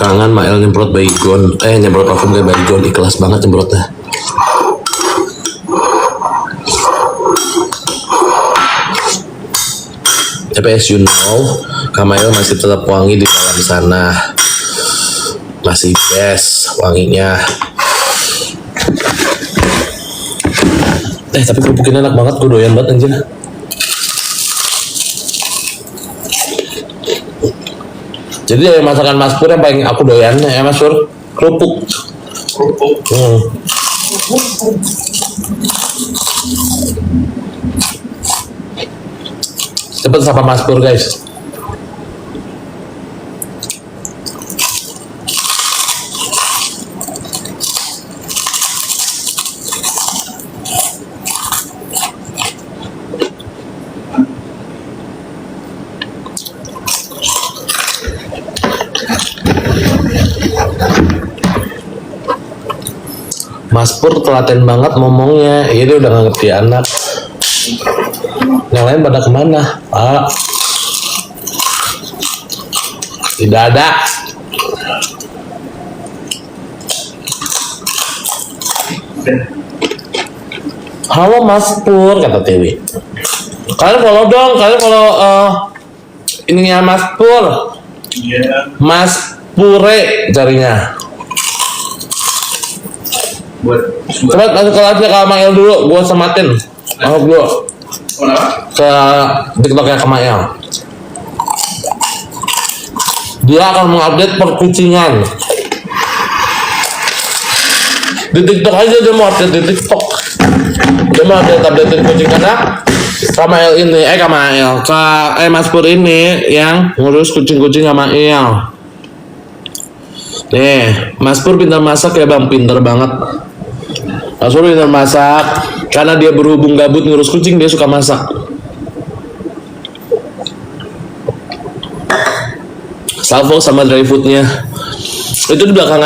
Belakangan Mael nyemprot baygon, nyemprot parfum kayak baygon, ikhlas banget nyemprotnya. Tapi as you know, Kamael masih tetap wangi di dalam sana. Masih best wanginya. Tapi kerupuknya enak banget, gue doyan banget anjir. Jadi dari masakan Mas Pur yang paling aku doyan ya Mas Pur, kerupuk. Cepet sapa Mas Pur guys. Mas Pur telaten banget ngomongnya, dia udah nggak ngerti anak. Yang lain pada kemana? Pak, tidak ada. Halo Mas Pur, kata Dewi. Kalian follow dong, kalian follow ininya Mas Pur. Mas Pure carinya. Coba masuk ke live-nya Kak Mael dulu, gue sematin. Masuk dulu ke TikTok-nya Kak Mael. Dia akan mengupdate perkucingan. Di TikTok aja dia mau update di TikTok. Dia mau update kucingannya. Kak Mael ini, Mas Pur ini yang ngurus kucing-kucing Kak Mael. Nih, Mas Pur pintar masak ya bang, pintar banget. Mas Pur pintar masak, karena dia berhubung gabut ngurus kucing, dia suka masak. Salvo sama dry foodnya, itu di belakang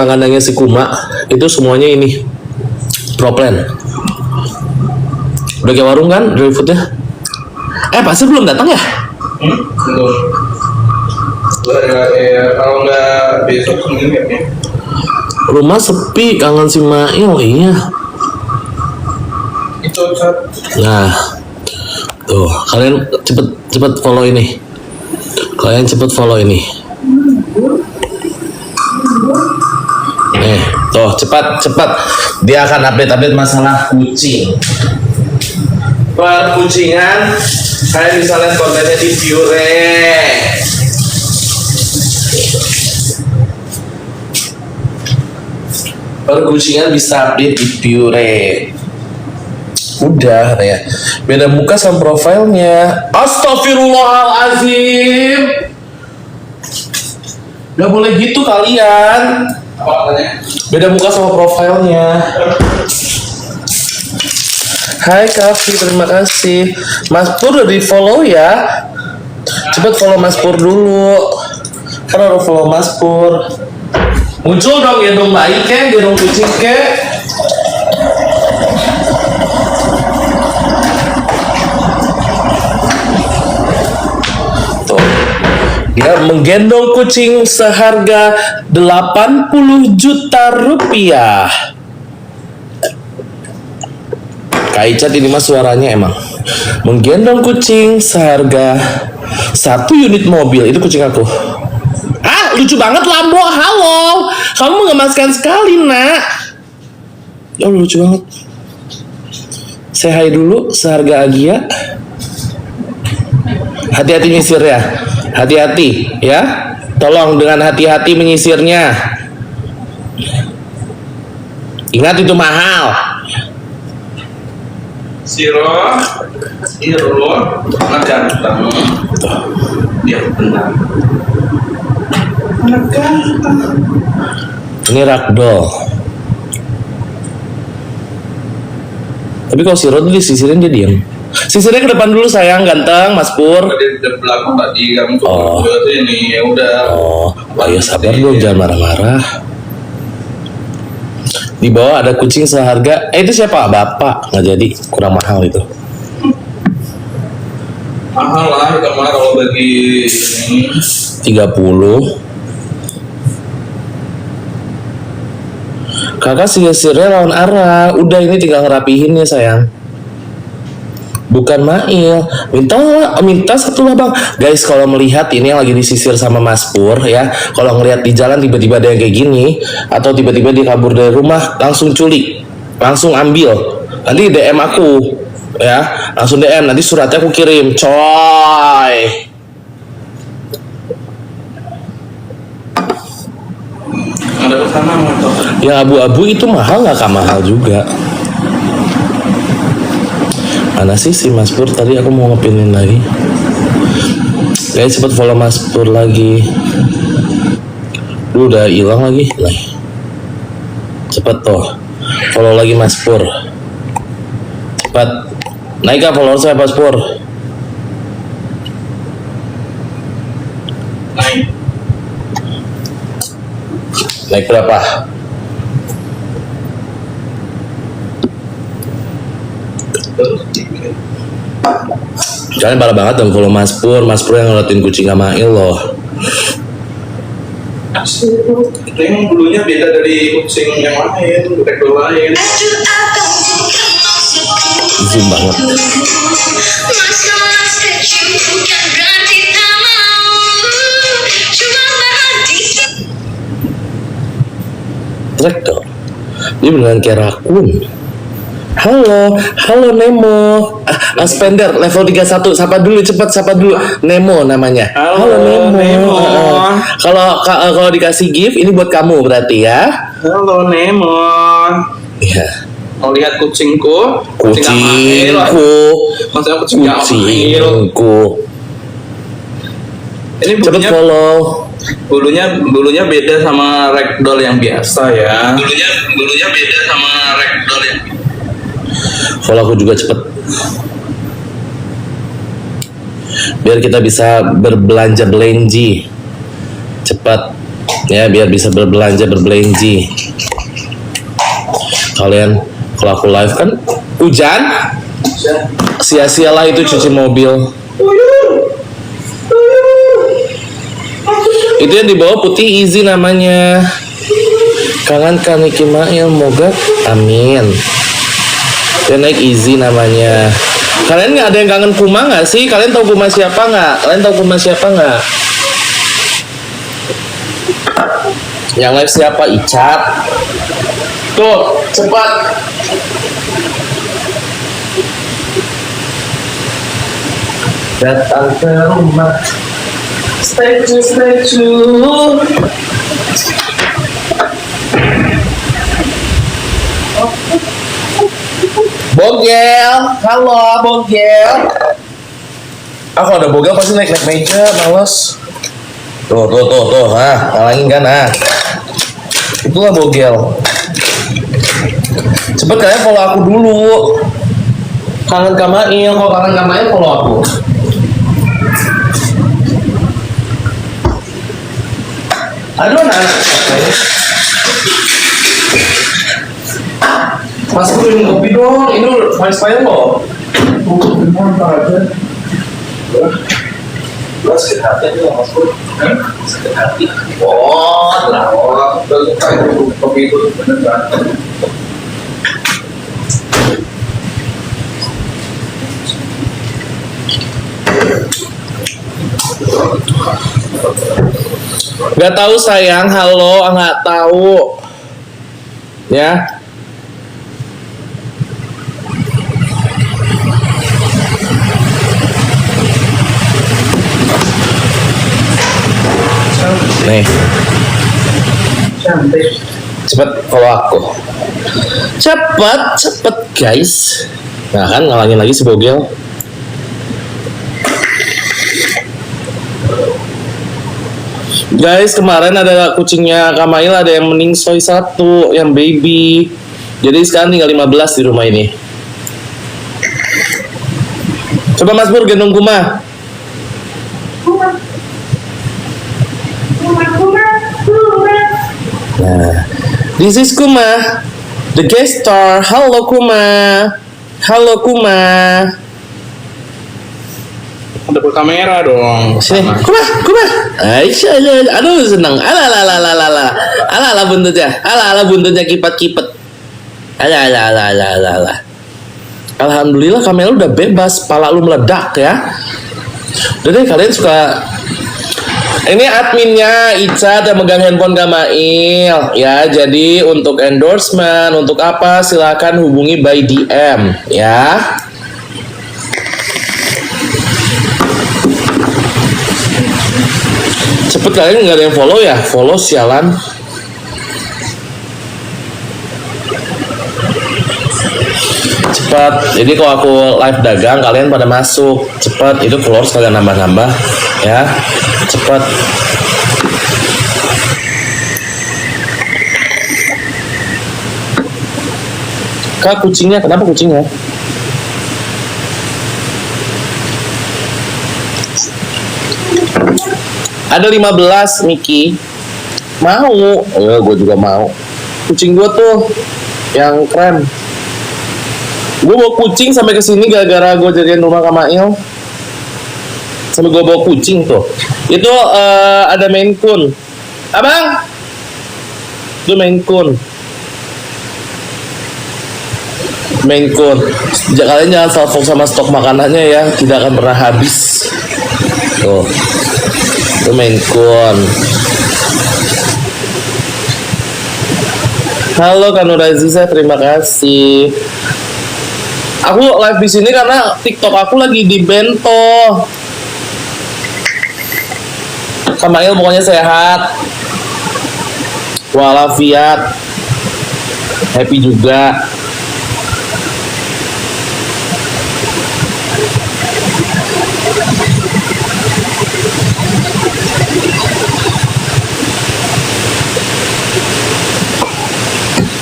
kandangnya si Kuma, itu semuanya ini Proplan. Udah kayak warung kan dry foodnya? Pasti belum datang ya? Belum. Kalau nggak besok mungkin ya. Rumah sepi, kangen si Mail. Iya. Itu Ustaz. Nah, tuh kalian cepet follow ini. Nih, tuh cepat. Dia akan update masalah kucing. Perkucingan, kalian bisa lihat kontennya di Pure. Perkucingan bisa update di Pure. Udah ya. Beda muka sama profilnya. Astagfirullahalazim. Gak boleh gitu kalian. Apa katanya? Beda muka sama profilnya. Hai Kavi, terima kasih. Mas Pur udah di follow ya. Cepet follow Mas Pur dulu. Kan udah follow Mas Pur. Muncul dong gendong bayi ke, gendong kucing ke. Tuh. Dia menggendong kucing seharga 80 juta rupiah. Kak Icat ini mah suaranya emang. Menggendong kucing seharga 1 unit mobil. Itu kucing aku. Lucu banget Lambo, halo. Kamu mengemaskan sekali nak. Oh lucu banget. Say hi dulu, seharga Agia. Hati-hati nyisir ya. Hati-hati ya. Tolong dengan hati-hati menyisirnya. Ingat itu mahal. Siro, anak ganteng. Dia benar. Anak ganteng. Ini ragdoll. Tapi kalau si Rod disisirin dia diam. Sisirnya ke depan dulu sayang, ganteng Mas Pur. Dia di belakang tadi kamu Oh. Ini ya udah. Ayo sabar dulu, jangan marah-marah. Di bawah ada kucing seharga, itu siapa? Bapak, nggak jadi, kurang mahal itu. Mahal lah, itu mah kalau bagi ini. 30. Kakak sisirnya lawan arah. Udah, ini tinggal ngerapihin ya sayang. Bukan Mail. Minta satu lah bang. Guys, kalau melihat ini yang lagi disisir sama Mas Pur ya, kalau ngelihat di jalan tiba-tiba ada yang kayak gini, atau tiba-tiba dia kabur dari rumah, langsung culik, langsung ambil. Nanti DM aku ya, langsung DM. Nanti suratnya aku kirim, coy. Ada kesana motor. Yang abu-abu itu mahal nggak? Kak, mahal juga. Mana sih si Mas Pur? Tadi aku mau ngepinin lagi. Guys, cepet follow Mas Pur lagi. Lu udah hilang lagi. Nah, cepet tuh follow lagi Mas Pur. Cepet. Naik kan follower saya Mas Pur. Naik berapa? Kalian parah banget dong follow Mas Pur. Mas Pur yang ngeliatin kucing sama Il loh. Itu yang bulunya beda dari kucing yang lain, rektor lain. Zoom banget. Rektor. Dia beneran kayak rakun. Halo Nemo. Spender level 31. Sapa dulu cepet, sapa dulu. Nemo namanya. Halo, Nemo. Kalau dikasih gift ini buat kamu berarti ya. Halo Nemo. Iya. Mau lihat kucingku? Kucingku. Maksudnya kucing Amail. Ini Cepet bulunya, follow. bulunya beda sama ragdoll yang biasa ya. Bulunya beda sama ragdoll yang. Follow aku juga cepet. Biar kita bisa berbelanja belenji. Cepat. Ya, biar bisa berbelanji. Kalian kalau aku live kan hujan, sia-sialah itu cuci mobil. Itu yang di bawah putih easy namanya. Kangen kan Niki Mail, moga amin. Dia naik easy namanya. Kalian nggak ada yang kangen Kuma nggak sih? Kalian tahu Kuma siapa nggak? Yang live siapa? Icat. Tuh, cepat. Datang ke rumah. Statue. Bogel, halo Bogel. Aku ada Bogel pasti naik meja, males. Tuh, halangin kan, Itulah Bogel. Cepet kalian follow aku dulu. Kangen Kamail, kalau kangen Kamail follow aku. Aduh anak-anak. Mas Pur minum kopi dong, ini main loh. Bukan aja. Lu sakit hati aja Mas Pur. Sakit hati. Kopi itu bener. Gak tahu sayang, halo, nggak tahu. Ya. Nih. Cepet follow aku. Cepet guys. Nah kan ngalangin lagi si Bogel. Guys, kemarin ada kucingnya Kamail ada yang meningsoy 1, yang baby. Jadi sekarang tinggal 15 di rumah ini. Coba Mas Pur gendong Kuma. Nah, this is Kuma, the guest star. Halo Kuma. Ada kamera dong. Sini, Sama. kumah. Aisyah, aduh senang. Ala buntutnya kipat-kipat. Ala. Alhamdulillah kamera udah bebas, pala lu meledak ya. Udah deh, kalian suka. Ini adminnya Ica yang megang handphone Gamail ya. Jadi untuk endorsement, untuk apa silakan hubungi by DM ya. Cepet kalian nggak ada yang follow ya? Follow sialan. Cepat. Jadi kalau aku live dagang kalian pada masuk. Cepat. Itu follower sekalian nambah-nambah ya. Cepat. Kak kucingnya, kenapa kucingnya? Ada 15 Miki. Mau. Gue juga mau. Kucing gue tuh yang keren. Gue bawa kucing sampai ke sini gara-gara gue jadian rumah Kamail. Sampai gue bawa kucing tuh. Itu ada Maine Coon. Abang. Itu Maine Coon. Maine Coon. Kalian jangan salfok sama stok makanannya ya, tidak akan pernah habis. Tuh. Itu Maine Coon. Halo Kak Nur Aziza, terima kasih. Aku live di sini karena TikTok aku lagi di bento. Kamail pokoknya sehat, walafiat, happy juga.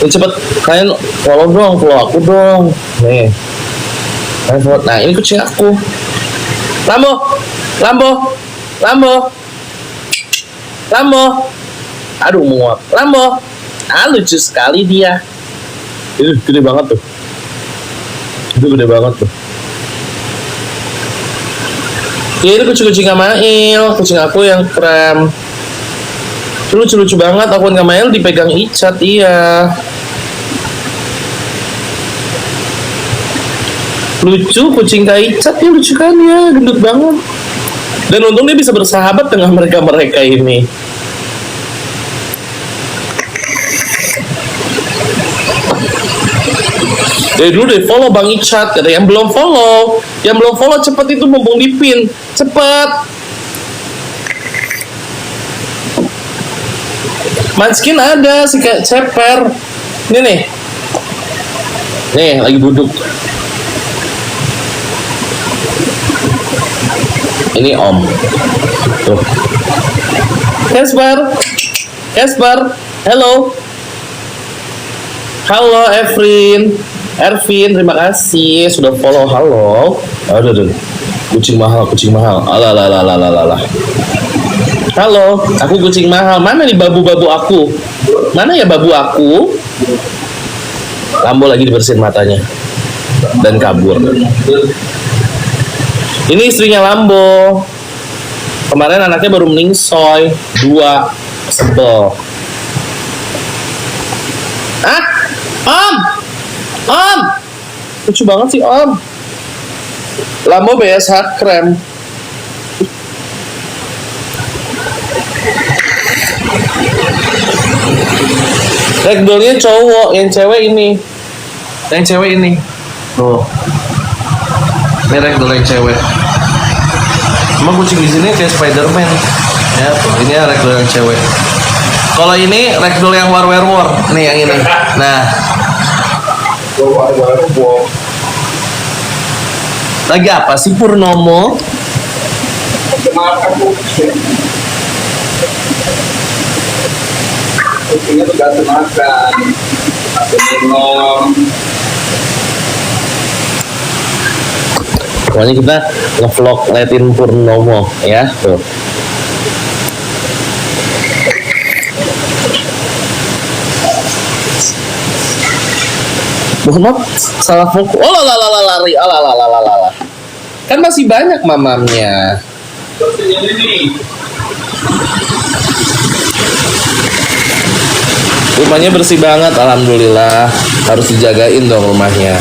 Cepet kalian follow dong, follow aku dong. Nih, kalian follow. Nah ini kucing aku. Lambo. Aduh muak. Lambo. Lucu sekali dia. Itu gede banget tuh. Ya ini kucing Kamail, kucing aku yang krem. Lucu banget, akun Kamail dipegang Icat, iya. Lucu kucing Kak Icat ya, lucu kan ya, gendut banget. Dan untung dia bisa bersahabat dengan mereka ini. Dari dulu deh follow Bang Icat, kata yang belum follow cepet itu mumpung di pin, cepet. Manskin ada si ceper. Ini nih lagi duduk. Ini Om. Tuh. Casper. Hello, Ervin, terima kasih sudah follow. Halo. Aduh. Kucing mahal. Alah. Halo, aku kucing mahal. Mana nih babu-babu aku? Mana ya babu aku? Lambo lagi dibersihin matanya dan kabur. Ini istrinya Lambo. Kemarin anaknya baru meningsoy 2. Sebel. Om. Lucu banget sih Om. Lambo BSH krem. Ragdollnya cowok, yang cewek ini. Tuh. Ini ragdoll yang cewek. Emang kucing di sini kayak Spiderman. Ya, tuh. Ini ragdoll yang cewek. Kalau ini ragdoll yang war. Nih yang ini. Nah. Lagi apa sih Purnomo? Kucingnya tuh gak makan, atau minum. Pokoknya kita nge-vlog liatin Purnomo ya tuh. Mohon maaf, salah fokus. Oh lari. Kan masih banyak mamamnya. Rumahnya bersih banget, alhamdulillah. Harus dijagain dong rumahnya.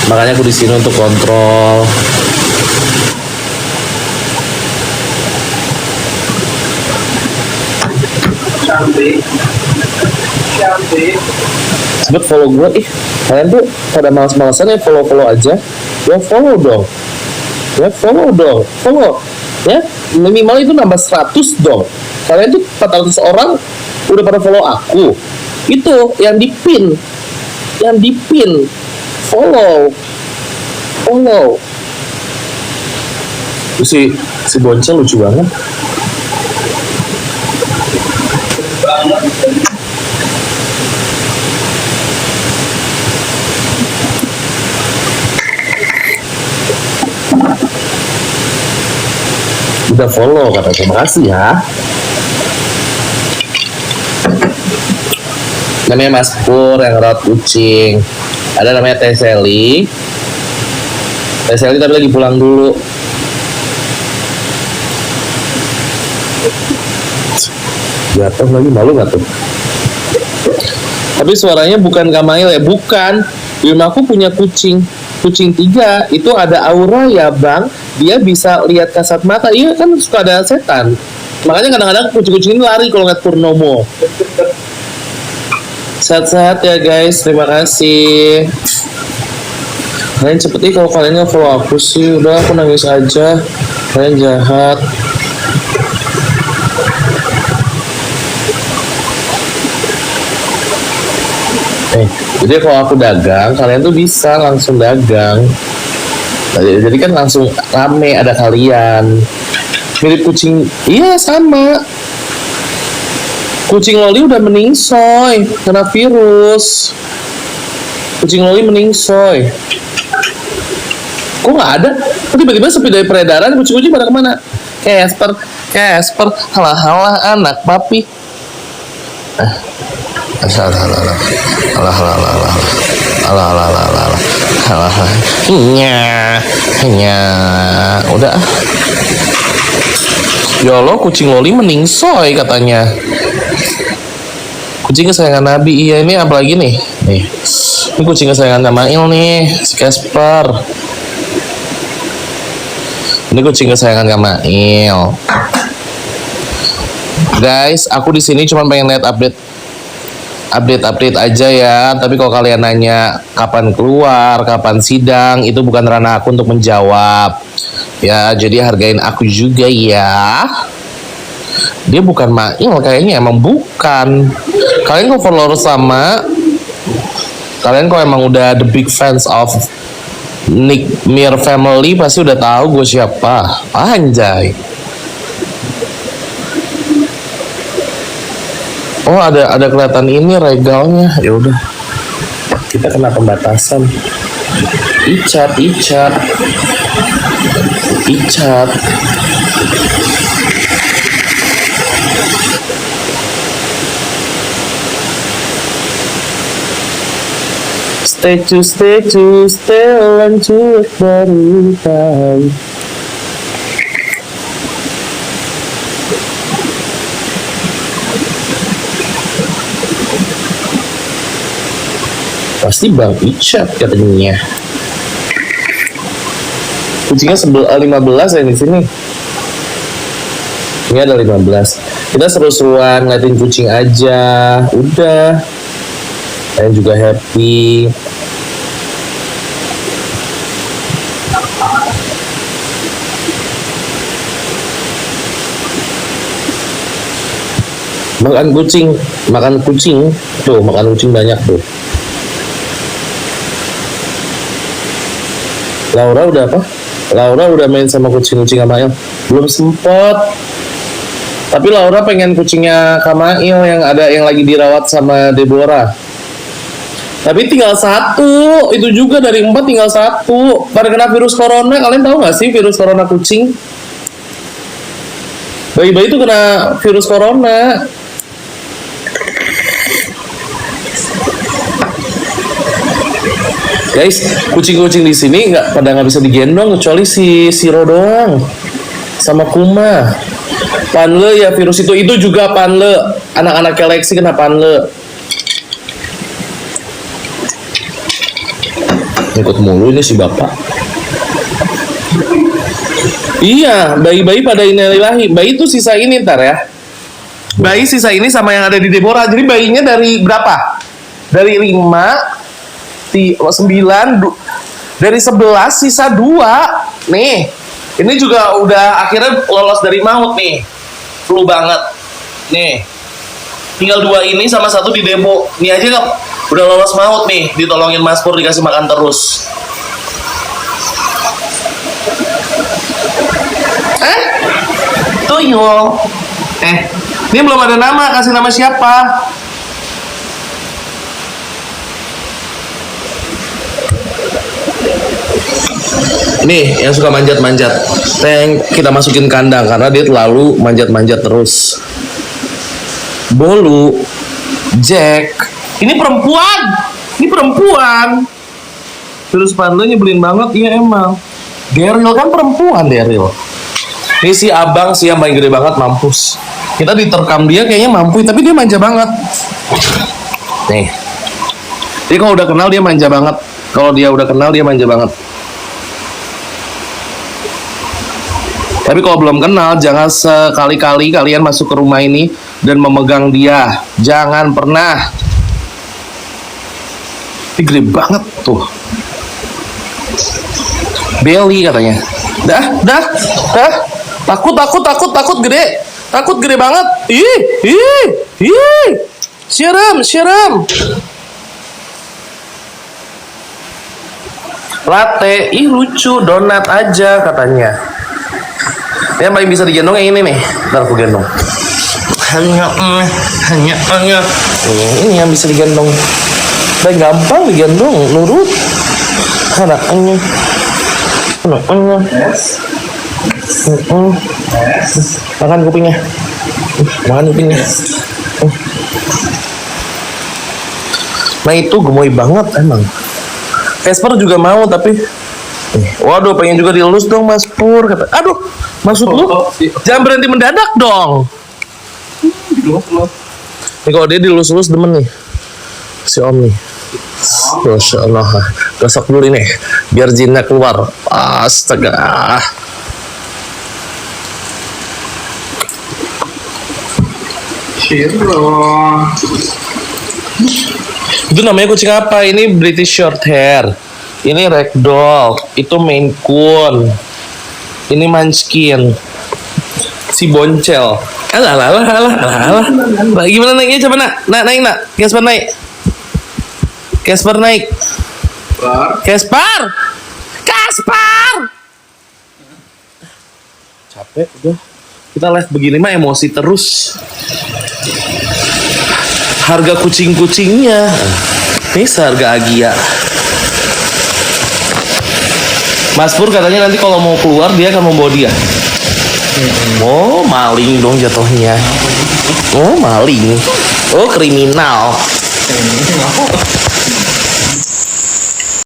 Makanya aku di sini untuk kontrol. Cantik. Cepet follow gue. Kalian tuh pada males-malesan ya follow aja. Ya follow dong. Follow. Ya, minimal itu nambah 100 dong. Kalian tuh 400 orang udah pada follow aku. Itu yang di pin. Follow. Si Boncel lucu banget. Udah follow kata, terima kasih ya. Namanya Mas Pur yang rawat kucing. Ada namanya Teh Sally tapi lagi pulang dulu. Jatuh lagi, malu gak tuh? Tapi suaranya bukan Kamail ya, bukan. Di rumahku punya kucing 3, itu ada aura ya bang, dia bisa lihat kasat mata. Iya kan, suka ada setan, makanya kadang-kadang kucing-kucing ini lari kalau ngeliat Purnomo. Sehat-sehat ya guys, terima kasih. Kalian cepet nih kalau kalian nggak follow aku sih, udah aku nangis aja, kalian jahat. Jadi kalau aku dagang, kalian tuh bisa langsung dagang. Jadi kan langsung rame, ada kalian. Mirip kucing, iya sama. Kucing Loli udah meningsoy, kena virus. Kucing Loli meningsoy. Kok nggak ada? Kok tiba-tiba sepi dari peredaran, kucing-kucing pada kemana? Casper, halah anak papi. Udah. Ya Allah, kucing Loli meningsoy katanya. Kucing kesayangan Nabi. Iya, ini apa lagi nih? Ini kucing kesayangan Kamail nih, si Casper. Ini kucing kesayangan Kamail. Guys, aku di sini cuma pengen lihat update aja ya. Tapi kalau kalian nanya kapan keluar, kapan sidang, itu bukan ranah aku untuk menjawab. Ya, jadi hargain aku juga ya. Dia bukan Mail kayaknya, emang bukan. Kalian kalau follower sama, kalian kalau emang udah the big fans of Nick Mir family pasti udah tahu gue siapa. Anjay. Oh, ada kelihatan ini regalnya. Ya udah. Kita kena pembatasan. Icat. Stay lanjut beritai. Pasti Bang Icat katanya. Kucingnya 15 ya di sini. Ini ada 15. Kita seru-seruan ngeliatin kucing aja. Udah. Kalian juga happy. Makan kucing. Tuh, makan kucing banyak tuh. Laura udah main sama kucing-kucing Kamail? Belum sempet. Tapi Laura pengen kucingnya Kamail yang lagi dirawat sama Deborah. Tapi tinggal 1, itu juga dari 4 tinggal 1. Pada kena virus corona, kalian tahu nggak sih virus corona kucing? Bayi-bayi itu kena virus corona. Guys, kucing-kucing di sini nggak bisa digendong kecuali si Siro doang sama Kuma. Panle ya virus itu juga Panle. Anak-anak Lexi kena Panle. Ikut mulu ini si bapak. Iya, bayi-bayi pada innalillahi. Bayi itu sisa ini ntar ya. Bayi sisa ini sama yang ada di Deborah. Jadi bayinya dari berapa? Dari 5, 9, dari 11 sisa 2. Nih, ini juga udah akhirnya lolos dari maut nih. Flu banget. Nih, tinggal 2 ini sama 1 di Debo. Ini aja kan udah lolos maut nih. Ditolongin Mas Pur, dikasih makan terus. Tuyul. Ini belum ada nama, kasih nama siapa? Nih, yang suka manjat-manjat. Kita masukin kandang karena dia terlalu manjat-manjat terus. Bolu, Jack. Ini perempuan. Terus Panle nyebelin banget, iya emang. Daryl kan perempuan, Daryl. Ini si abang sih yang paling gede banget, mampus. Kita diterkam dia kayaknya mampu, tapi dia manja banget. Nih. Jadi kalau udah kenal dia manja banget. Kalau dia udah kenal dia manja banget. Tapi kalau belum kenal, jangan sekali-kali kalian masuk ke rumah ini dan memegang dia. Jangan pernah. Ini gede banget tuh. Belly katanya. Dah. Takut gede. Takut gede banget. Ih. Serem. Latte, lucu, donat aja katanya. Yang paling bisa digendong yang ini nih. Ntar aku gendong. Hanya. Ini yang bisa digendong. Dan gampang digendong, nurut. Anaknya. Makan kupingnya. Nah itu gemoy banget emang. Casper juga mau tapi waduh, pengen juga dielus dong Mas Pur kata. Aduh, maksud lu jangan berhenti mendadak dong. Nih kalau dia dilus-lus demen nih si Om nih. Masya Allah. Gosok dulu ini biar jinnya keluar. Astaga. Itu namanya kucing apa? Ini British Shorthair. Ini Ragdoll. Itu Maine Coon. Ini Munchkin. Si Boncel. Alah. Gimana naiknya? Coba naik. Casper naik. Casper. Capek udah. Kita live begini mah emosi terus. Harga kucing-kucingnya. Ini seharga Agia. Mas Pur katanya nanti kalau mau keluar dia akan membawa dia. Oh, maling dong jatuhnya. Oh, maling. Oh, kriminal.